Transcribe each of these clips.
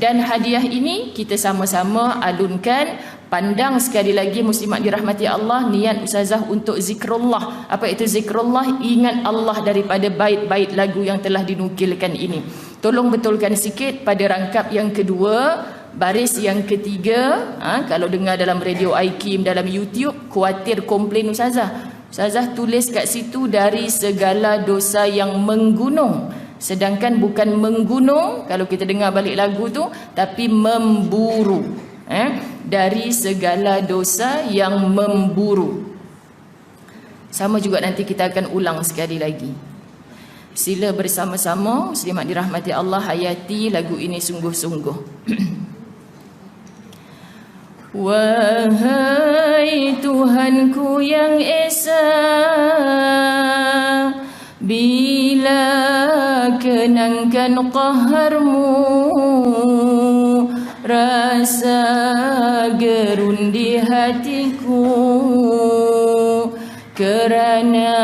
Dan hadiah ini kita sama-sama alunkan. Pandang sekali lagi muslimat dirahmati Allah, niat ustazah untuk zikrullah. Apa itu zikrullah? Ingat Allah daripada bait-bait lagu yang telah dinukilkan ini. Tolong betulkan sikit pada rangkap yang kedua, baris yang ketiga. Kalau dengar dalam radio IKIM, dalam YouTube, khawatir komplain ustazah. Ustazah tulis kat situ dari segala dosa yang menggunung. Sedangkan bukan menggunung kalau kita dengar balik lagu tu, tapi memburu. Dari segala dosa yang memburu. Sama juga nanti kita akan ulang sekali lagi. Sila bersama-sama muslimat dirahmati Allah hayati lagu ini sungguh-sungguh. Wahai Tuhanku yang Esa, bila kenangkan qaharmu, rasa gerun di hatiku, kerana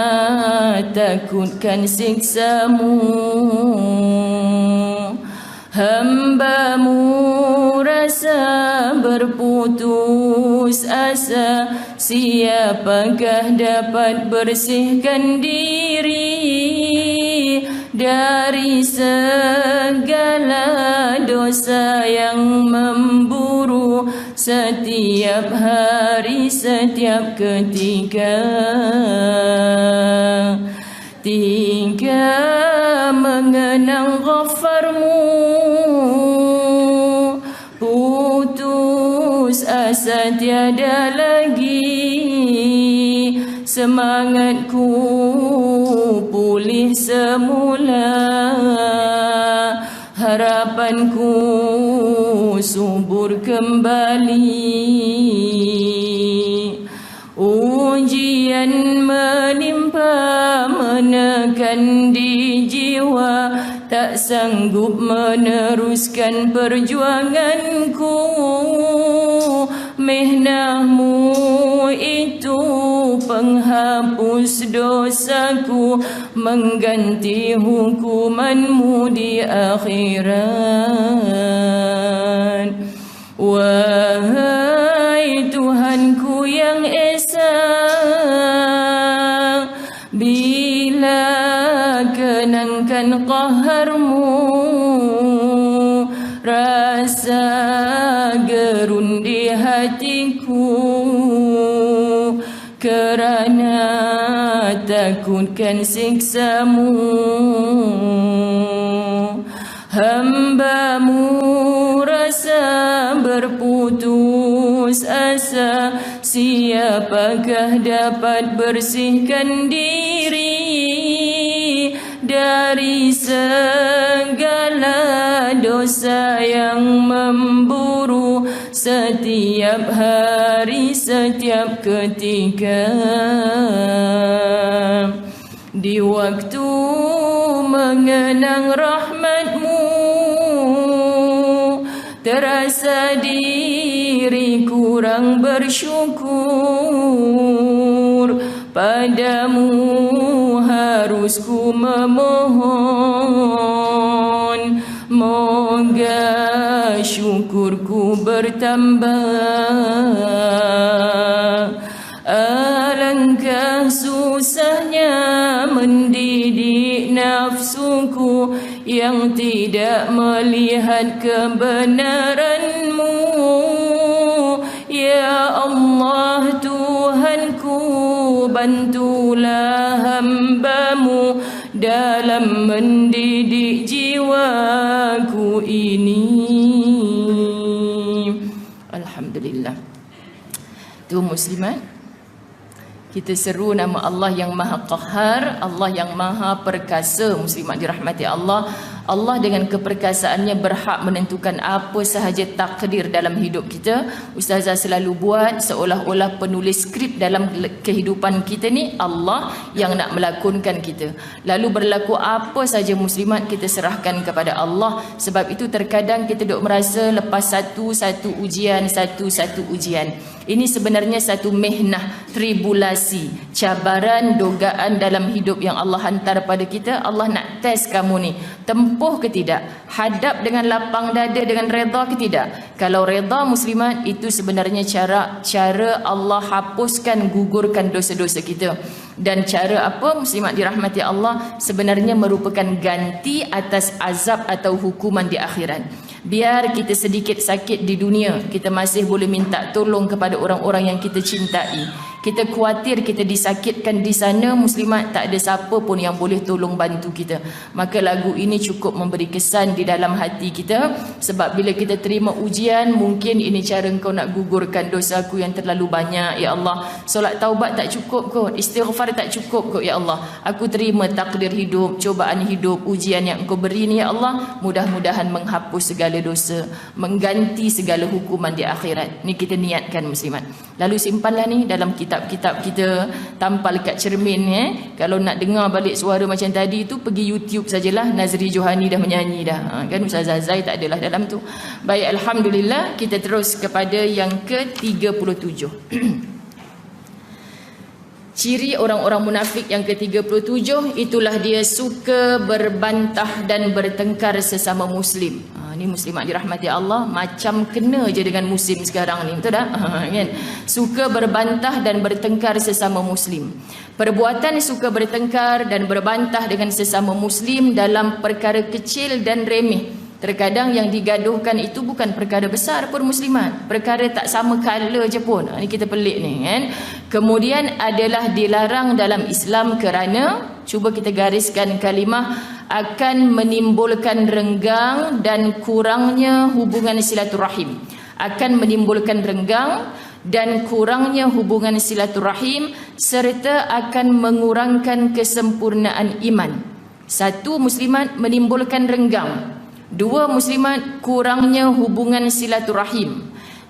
takutkan siksamu. Hambamu rasa berputus asa, siapakah dapat bersihkan diri dari segala dosa yang memburu setiap hari, setiap ketika. Tiga mengenang ghafarmu, putus asa tiada lagi, semangatku pulih semula, harapanku subur kembali. Ujian menimpa menekan di jiwa, tak sanggup meneruskan perjuanganku. Mihnahmu itu penghapus dosaku, mengganti hukumanmu di akhirat. Wahai Tuhanku yang Esa, bila kenangkan qaharmu, rasa gerun di hatiku, kerana takutkan siksamu. Hambamu rasa berputus asa, siapakah dapat bersihkan diri dari segala dosa yang memburu setiap hari, setiap ketika. Di waktu mengenang rahmatmu, terasa diri kurang bersyukur. Padamu harus ku memohon, moga syukurku bertambah. Alangkah susahnya mendidik nafsuku yang tidak melihat kebenaranmu. Ya Allah Tuhanku, bantulah hambamu dalam mendidik jiwaku ini. Alhamdulillah. Tu muslimat, kita seru nama Allah yang Maha Qahar, Allah yang Maha Perkasa. Muslimat dirahmati Allah, Allah dengan keperkasaannya berhak menentukan apa sahaja takdir dalam hidup kita. Ustazah selalu buat seolah-olah penulis skrip dalam kehidupan kita ni Allah yang nak melakonkan kita. Lalu berlaku apa saja muslimat, kita serahkan kepada Allah. Sebab itu terkadang kita duk merasa lepas satu ujian, Ini sebenarnya satu mihnah, tribulasi, cabaran, dogaan dalam hidup yang Allah hantar pada kita. Allah nak test kamu ni, tempuh ke tidak, hadap dengan lapang dada, dengan redha ke tidak. Kalau redha muslimat, itu sebenarnya cara Allah hapuskan, gugurkan dosa-dosa kita. Dan cara apa muslimat dirahmati Allah, sebenarnya merupakan ganti atas azab atau hukuman di akhirat. Biar kita sedikit sakit di dunia, kita masih boleh minta tolong kepada orang-orang yang kita cintai. Kita khawatir kita disakitkan di sana, muslimat, tak ada siapa pun yang boleh tolong bantu kita. Maka lagu ini cukup memberi kesan di dalam hati kita. Sebab bila kita terima ujian, mungkin ini cara engkau nak gugurkan dosaku yang terlalu banyak, ya Allah. Solat taubat tak cukup kot, istighfar tak cukup kot, ya Allah. Aku terima takdir hidup, cobaan hidup, ujian yang engkau beri ni, ya Allah. Mudah-mudahan menghapus segala dosa, mengganti segala hukuman di akhirat. Ni kita niatkan muslimat. Lalu simpanlah ni dalam kitab-kitab kita, tampal kat cermin. Kalau nak dengar balik suara macam tadi tu, pergi YouTube sajalah. Nazri Johani dah menyanyi dah. Kan Ustazah Zai tak adalah dalam tu. Baik, alhamdulillah. Kita terus kepada yang ke-37. Ciri orang-orang munafik yang ke-37, itulah dia suka berbantah dan bertengkar sesama muslim. Ni muslimat dirahmati Allah, macam kena je dengan musim sekarang ni, betul tak? Kan? Suka berbantah dan bertengkar sesama muslim. Perbuatan suka bertengkar dan berbantah dengan sesama muslim dalam perkara kecil dan remeh. Terkadang yang digaduhkan itu bukan perkara besar pun muslimat, perkara tak sama kala je pun. Ni kita pelik ni kan. Kemudian adalah dilarang dalam Islam kerana, cuba kita gariskan kalimah, akan menimbulkan renggang dan kurangnya hubungan silaturahim. Akan menimbulkan renggang dan kurangnya hubungan silaturahim, serta akan mengurangkan kesempurnaan iman. Satu, muslimat, menimbulkan renggang. Dua, muslimat, kurangnya hubungan silaturahim.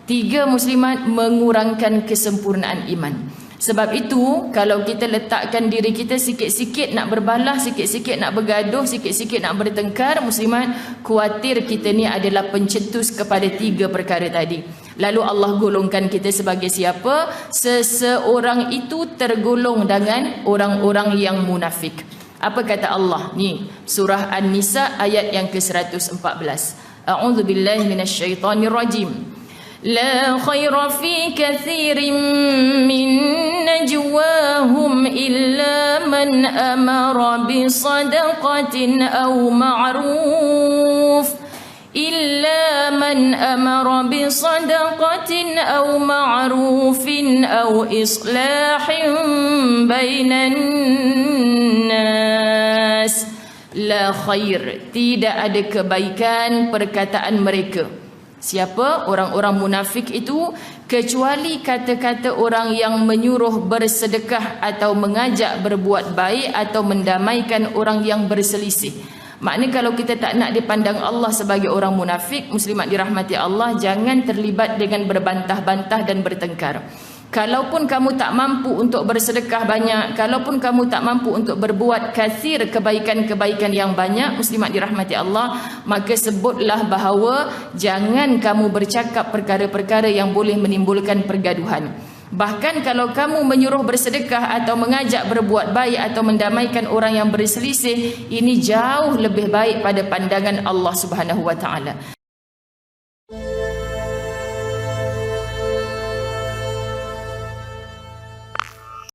Tiga, muslimat, mengurangkan kesempurnaan iman. Sebab itu, kalau kita letakkan diri kita sikit-sikit nak berbalah, sikit-sikit nak bergaduh, sikit-sikit nak bertengkar, muslimat, khawatir kita ni adalah pencetus kepada tiga perkara tadi. Lalu Allah golongkan kita sebagai siapa? Seseorang itu tergolong dengan orang-orang yang munafik. Apa kata Allah? Ni surah An-Nisa ayat yang ke-114. A'udzu billahi minasyaitonir rajim. La khaira fi katsirin min najwahum illa man amara bi sadaqatin aw ma'ruf. إلا من أمر بصدقة أو معروف أو إصلاح بين الناس. La khair, tidak ada kebaikan perkataan mereka. Siapa? Orang-orang munafik itu, kecuali kata-kata orang yang menyuruh bersedekah atau mengajak berbuat baik atau mendamaikan orang yang berselisih. Maknanya kalau kita tak nak dipandang Allah sebagai orang munafik, muslimat dirahmati Allah, jangan terlibat dengan berbantah-bantah dan bertengkar. Kalaupun kamu tak mampu untuk bersedekah banyak, kalaupun kamu tak mampu untuk berbuat kathir, kebaikan-kebaikan yang banyak, muslimat dirahmati Allah, maka sebutlah bahawa jangan kamu bercakap perkara-perkara yang boleh menimbulkan pergaduhan. Bahkan kalau kamu menyuruh bersedekah atau mengajak berbuat baik atau mendamaikan orang yang berselisih, ini jauh lebih baik pada pandangan Allah Subhanahu wa taala.